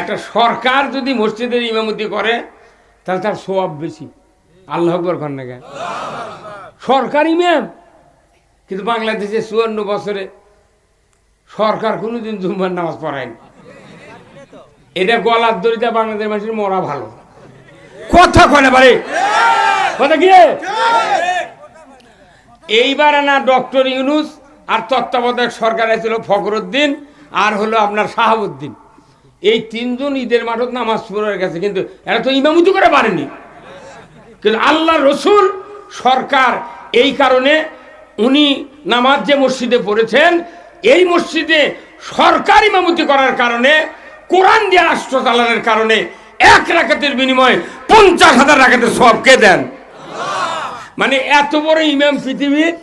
একটা সরকার যদি মসজিদের ইমামতি করে তাহলে তার সওয়াব বেশি। আল্লাহু আকবার কর না কেন? সরকার ইমাম, কিন্তু বাংলাদেশে 54 বছরে সরকার কোনোদিন জুম্মার নামাজ পড়ায়নি। এটা গলার দড়িতে বাংলাদেশের মানুষের মরা ভালো। কথা কনে পারে কথা কি? এইবার না ডক্টর ইউনূস আর তত্ত্বাবধায়ক সরকার ছিল ফখরুদ্দিন আর হলো আপনার শাহাবুদ্দিন। এই তিনজন ঈদের মাঠত নামাজ পড়ে গেছে, কিন্তু এরা তো ইমামতি করে পারেনি। কিন্তু আল্লাহ রসুল সরকার, এই কারণে উনি নামাজ যে মসজিদে পড়েছেন, এই মসজিদে সরকার ইমামতি করার কারণে, কোরআন দিয়ে রাষ্ট্র চালানোর কারণে 1 রাকাতের বিনিময়ে 50,000 রাকাতের সওয়াব কে দেন? মানে এত বড় ইমাম পৃথিবীর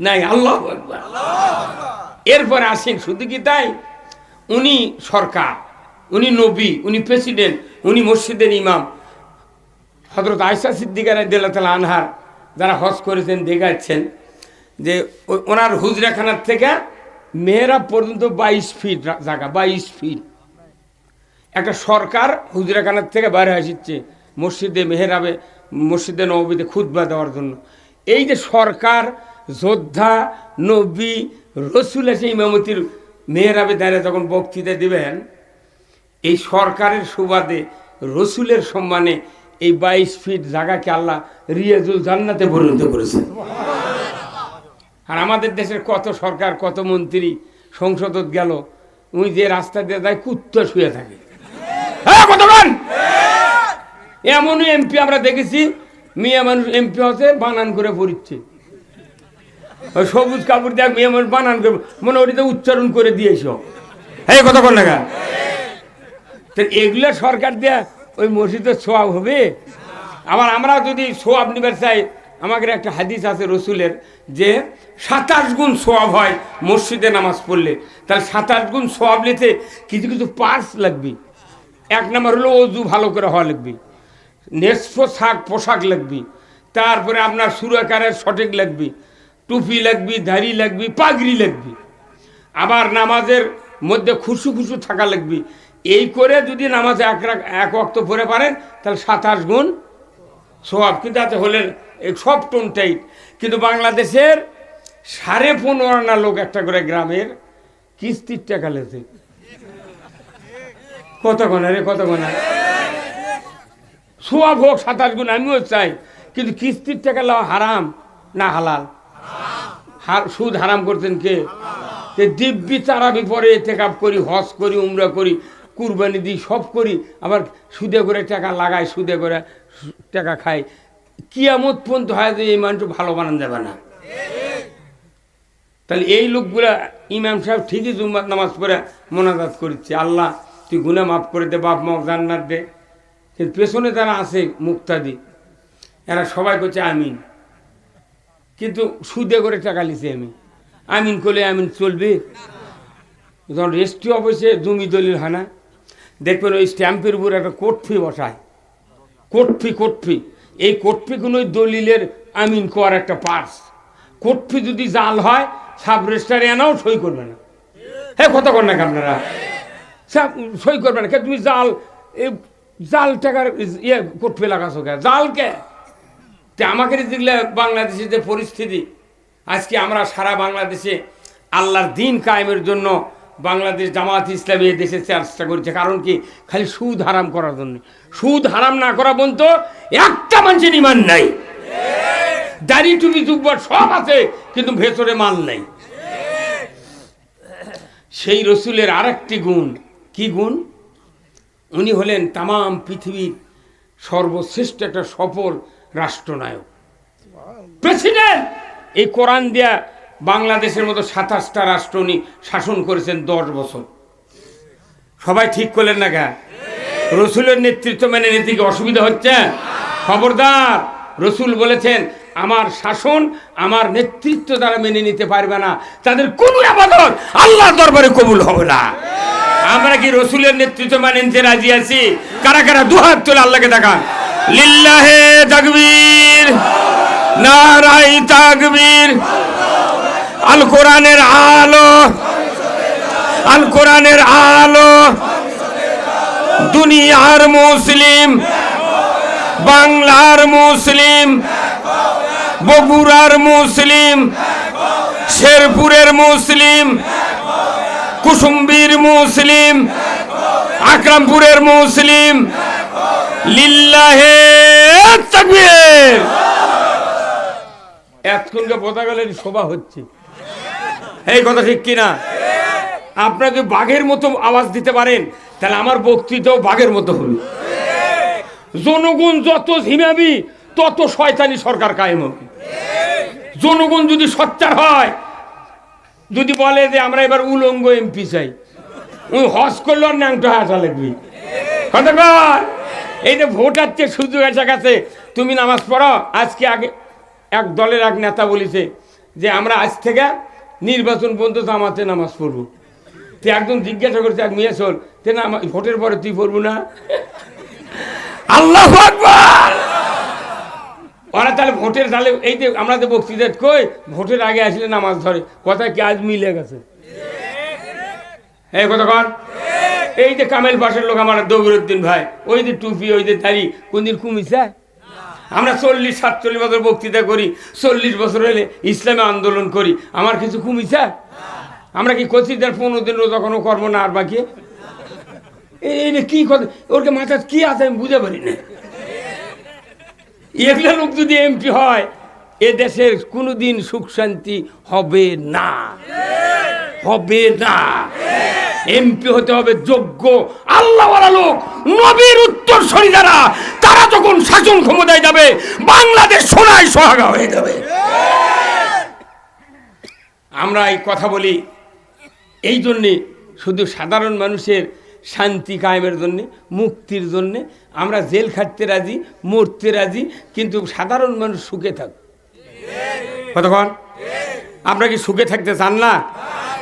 নাই। আল্লাহু আকবার। এরপরে আসেন, শুধু কি তাই? উনি সরকার, উনি নবী, উনি প্রেসিডেন্ট, উনি মসজিদের ইমাম। হযরত আয়েশা সিদ্দিকা রাদিয়াল্লাহু তাআলা আনহার যারা হজ করেছেন দেখাচ্ছেন যে ওনার হুজরাখানার থেকে মেহরাব পর্যন্ত 22 ফিট জায়গা, 22 ফিট। একটা সরকার হুজরাখানার থেকে বাইরে আসছে মসজিদে মেহরাবে, মসজিদে নববীতে খুতবা দেওয়ার জন্য। এই যে সরকার, যোদ্ধা, নবী, রসুল এসে ইমামতির মেহরাবে দাঁড়িয়ে যখন বক্তৃতা দিবেন, এই সরকারের সুবাদে রসুলের সম্মানে এই 22 ফিট জায়গাকে আল্লাহ রিয়াজুল জান্নাতে পরিণত করেছে। আর আমাদের দেশের কত সরকার, কত মন্ত্রী সংসদত গেল, উনি যে রাস্তা দিয়ে যায় কুত্তা শুয়ে থাকে। হ্যাঁ কতক্ষণ? এমনই এমপি আমরা দেখেছি, মেয়ে মানুষ এমপি হচ্ছে বানান করে পড়ছে, সবুজ কাপড় দেখ মেয়ে মানুষ বানান করে, মনে ওটিতে উচ্চারণ করে দিয়েছ। হ্যাঁ কতক্ষণ না? তো এগুলো সরকার দেয়া ওই মসজিদের সোয়াব হবে? আবার আমরা যদি সোয়াব নিবার চাই, আমাদের একটা হাদিস আছে রসুলের যে 27 গুণ সোয়াব হয় মসজিদে নামাজ পড়লে। তাহলে 27 গুণ সোয়াব নিতে কিছু কিছু পার্স লাগবে। 1 নম্বর হলো অজু ভালো করে হওয়া লাগবে, নেসফ পোশাক লাগবে, তারপরে আপনার সুরাকারের সঠিক লাগবে, টুপি লাগবে, দাড়ি লাগবে, পাগড়ি লাগবে, আবার নামাজের মধ্যে খুশু খুশু থাকা লাগবে। এই করে যদি নামাজে এক ওয়াক্ত পড়ে পারেন তাহলে 27 গুণ সোয়াব। কিন্তু আছে হলেন সব টোন টাইট। কিন্তু বাংলাদেশের 15.5 আনা লোক একটা করে গ্রামের কিস্তির টাকা লেছে। কত গোনা রে, কত গোনা? সোয়াব হোক 27 গুণ, আমিও চাই, কিন্তু কিস্তির টাকা লওয়া হারাম না হালাল? সুদ হারাম করতেন কে? দিব্যি তারাবি পরে এতেকাব করি, হজ করি, উমরা করি, কুরবানি দিই, সব করি, আবার সুদে করে টাকা লাগাই, সুদে করে টাকা খাই। কিয়ামত পর্যন্ত হয় যে এই মানুষ ভালো বানান যাবে না। তাহলে এই লোকগুলা ইমাম সাহেব ঠিকই জুম্মার নামাজ পড়ে মোনাজাত করছে, আল্লাহ তুই গুনাহ মাফ করে দে, বাপ মা জান্নাত দে। কিন্তু পেছনে যারা আছে মুক্তাদি, এরা সবাই করছে আমিন, কিন্তু সুদে করে টাকা লিছে। আমি আমিন করলে আমিন চলবে? যখন রেজিস্ট্রি অফিসে জমি দলিল হয় না, দেখবেন ওই স্ট্যাম্পের উপর একটা কোর্ট ফি বসায়, কোর্ট ফি। এই কোর্ট ফি কোনো দলিলের আমিন কোয়ার একটা পার্স। কোর্ট ফি যদি জাল হয়, সাব রেজিস্ট্রারে এনাও সই করবে না। হ্যাঁ কত কর না আপনারা সই করবে না? তুমি জাল টাকার কোর্ট ফি লাগাছো কে? জাল কে? আমাকে দেখলে বাংলাদেশের যে পরিস্থিতি, আজকে আমরা সারা বাংলাদেশে আল্লাহর দ্বীন কায়েমের জন্য বাংলাদেশ জামাত ইসলামী এই দেশে চেষ্টা করছে। কারণ কি? খালি সুদ হারাম করার জন্য। সুদ হারাম না করা পর্যন্ত একটা মানুষের ইমান নাই। দাড়ি টুপি জুব্বা সব আছে, কিন্তু ভেতরে মাল নাই। সেই রসুলের আরেকটি গুণ, কি গুণ? উনি হলেন তামাম পৃথিবীর সর্বশ্রেষ্ঠ একটা সফল রাষ্ট্রনায়ক, প্রেসিডেন্ট। এই কোরআন দিয়া বাংলাদেশের মতো 27টা রাষ্ট্র উনি শাসন করেছেন 10 বছর। সবাই ঠিক করলেন না কেন? রসুলের নেতৃত্ব মেনে নিতে কি অসুবিধা হচ্ছে? খবরদার, রসুল বলেছেন আমার শাসন, আমার নেতৃত্ব দ্বারা মেনে নিতে পারবে না, তাদের কোনো ইবাদত আল্লাহর দরবারে কবুল হবে না। আমরা কি রসুলের নেতৃত্ব মেনে নিতে রাজি আছি? কারা কারা দুহাত তুলে আল্লাহকে দেখান। লিল্লাহে তাকবীর, নারায়ে তাকবীর। আল কোরআনের আলো, আল কোরআনের আলো, দুনিয়ার মুসলিম, বাংলার মুসলিম, বগুড়ার মুসলিম, শেরপুরের মুসলিম, কুসুম্বির মুসলিম, আকরামপুরের মুসলিম, লিল্লাহে তাকবীর। এতক্ষণকে বোঝা গেল শোভা হচ্ছে, এই কথা ঠিক কিনা? আপনাকে বাঘের মতো আওয়াজ দিতে পারেন, তাহলে আমার বক্তৃতাও বাঘের মতো হবে। জনগণ যত ঝিমাবি তত শয়তানি সরকার কায়েম হবে। জনগণ যদি সোচ্চার হয়, যদি বলে যে আমরা এবার উলঙ্গ এমপি চাই, ওই হজ করলো আর ন্যাংটো হাসা লাগবি। কতক্ষণ এই যে ভোটার চেয়ে সুযোগ এসে গেছে, তুমি নামাজ পড়ো। আজকে আগে এক দলের এক নেতা বলেছে যে আমরা আজ থেকে নির্বাচন পর্যন্ত জামাতে নামাজ পড়বো। তো একজন জিজ্ঞাসা করছে, এক মেয়ে চল তে না ভোটের পরে তুই পড়বো না? আল্লাহু আকবার। ওরা তাহলে ভোটের তাহলে এই যে আমরা যে বক্তৃতা কই ভোটের আগে আসলে নামাজ ধরে, কথা কি আজ মিলে গেছে? এই কথা কর। এই যে কামেল পাশের লোক আমার দবিরুদ্দিন ভাই, ওই যে টুপি, ওই যে দাড়ি, কোনদিন কমিছে? আমরা 40-47 বছর বক্তৃতা করি, 40 বছর হলে ইসলামে আন্দোলন করি, আমার কিছু কমিছে? আমরা কি করছি 15 দিন রোজা কোনো কর্ম না আর বাকি? এই কি কথা, ওরকে মাথায় কি আছে আমি বুঝতে পারি না। এগুলো লোক যদি এমপি হয়, এ দেশের কোনোদিন সুখ শান্তি হবে না, হবে না। এমপি হতে হবে যোগ্য আল্লাহওয়ালা লোক, নবীর উত্তরসূরি যারা, তারা যখন শাসন ক্ষমতায় যাবে বাংলাদেশ সোনায় সোহাগা হয়ে যাবে। আমরা এই কথা বলি এই জন্যে, শুধু সাধারণ মানুষের শান্তি কায়েমের জন্যে, মুক্তির জন্যে। আমরা জেল খাটতে রাজি, মরতে রাজি, কিন্তু সাধারণ মানুষ সুখে থাক। কতক্ষণ আমরা কি সুখে থাকতে চান না?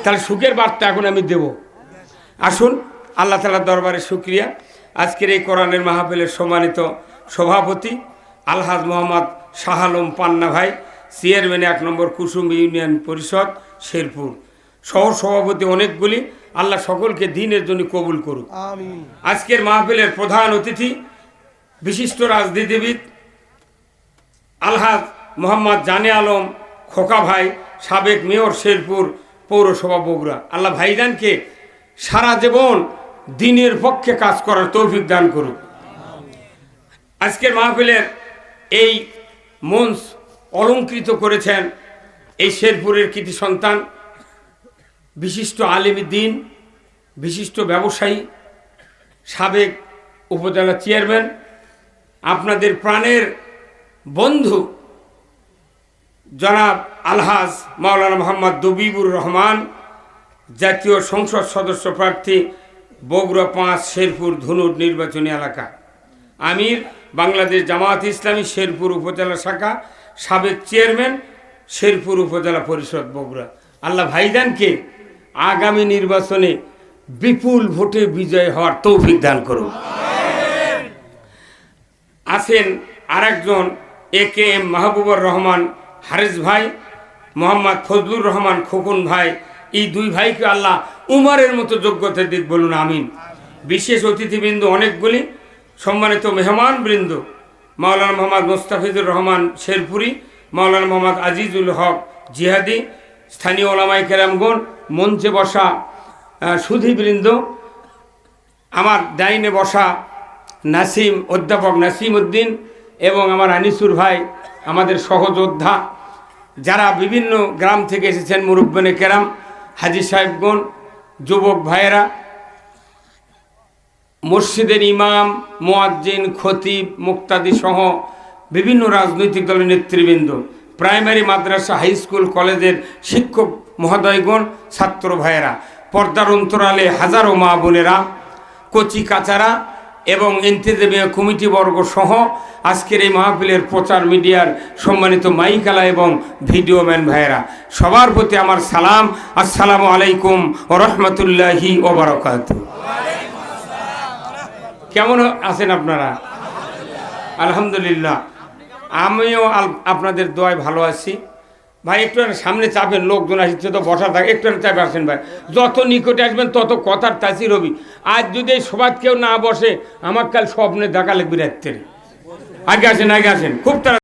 তাহলে সুখের বার্তা এখন আমি দেব। আসুন আল্লাহ তাআলার দরবারে শুকরিয়া। আজকের এই কোরআনের মাহফিলের সম্মানিত সভাপতি আলহাজ মোহাম্মদ শাহ আলম পান্না ভাই, চেয়ারম্যান 1 নম্বর কুসুম ইউনিয়ন পরিষদ শেরপুর, সহ সভাপতি অনেকগুলি, আল্লাহ সকলকে দিনের জন্য কবুল করুক। আমিন। আজকের মাহফিলের প্রধান অতিথি বিশিষ্ট রাজনীতিবিদ আলহাজ মোহাম্মদ জানে আলম খোকা ভাই, সাবেক মেয়র শেরপুর পৌরসভা বগুড়া। আল্লাহ ভাইজানকে সারা জীবন দিনের পক্ষে কাজ করার তৌফিক দান করুক। আজকের মাহফিলের এই মঞ্চ অলঙ্কৃত করেছেন এই শেরপুরের কৃতি সন্তান, বিশিষ্ট আলেম দ্বীন, বিশিষ্ট ব্যবসায়ী, সাবেক উপজেলা চেয়ারম্যান, আপনাদের প্রাণের বন্ধু জনাব আলহাজ মাওলানা মোহাম্মদ দবিবুর রহমান, জাতীয় সংসদ সদস্য প্রার্থী বগুড়া 5 শেরপুর ধুনুর নির্বাচনী এলাকা, আমির বাংলাদেশ জামায়াত ইসলামী শেরপুর উপজেলা শাখা, সাবেক চেয়ারম্যান শেরপুর উপজেলা পরিষদ বগুড়া। আল্লাহ ভাইজানকে আগামী নির্বাচনে বিপুল ভোটে বিজয় হওয়ার তৌফিক দান করুন। আছেন আরেকজন AKM মাহবুবুর রহমান হারেস ভাই, মোহাম্মদ ফজলুর রহমান খোকন ভাই। এই দুই ভাইকে আল্লাহ উমারের মতো যোগ্যতা দিক, বলুন আমিন। বিশেষ অতিথিবৃন্দ অনেকগুলি, সম্মানিত মেহমান বৃন্দ মাওলানা মোহাম্মদ মোস্তাফিজুর রহমান শেরপুরি, মাওলানা মোহাম্মদ আজিজুল হক জিহাদি, স্থানীয় ওলামায়ে কেরামগণ, মঞ্চে বসা সুধীবৃন্দ, আমার ডাইনে বসা নাসিম, অধ্যাপক নাসিম উদ্দিন এবং আমার আনিসুর ভাই, আমাদের সহযোদ্ধা যারা বিভিন্ন গ্রাম থেকে এসেছেন, মুরব্বানে কেরাম, হাজী সাহেবগণ, যুবক ভাইয়েরা, মসজিদের ইমাম, মুয়াজ্জিন, খতিব, মুক্তাদি সহ বিভিন্ন রাজনৈতিক দলের নেতৃবৃন্দ, প্রাইমারি, মাদ্রাসা, হাই স্কুল, কলেজের শিক্ষক মহোদয়গণ, ছাত্র ভাইয়েরা, পর্দার অন্তরালে হাজারো মা বোনেরা, কচি কাচারা এবং ইন্তেজামিয়া কমিটিবর্গ সহ আজকের এই মাহফিলের প্রচার মিডিয়ার সম্মানিত মাইকালা এবং ভিডিওম্যান ভাইয়েরা, সবার প্রতি আমার সালাম। আসসালামু আলাইকুম ওয়া রাহমাতুল্লাহি ওয়া বারাকাতুহু। কেমন আছেন আপনারা? আলহামদুলিল্লাহ, আমিও আপনাদের দোয়ায় ভালো আছি। ভাই একটু সামনে চাপেন, লোকজন আসছে তো বসা থাকে, একটু চাপে আসেন ভাই। যত নিকটে আসবেন তত কথার তাসির হবি। আজ যদি এই সবাই কেউ না বসে, আমার কাল স্বপ্নে দেখা লাগবে রাত্রে। আগে আসেন খুব তাড়াতাড়ি।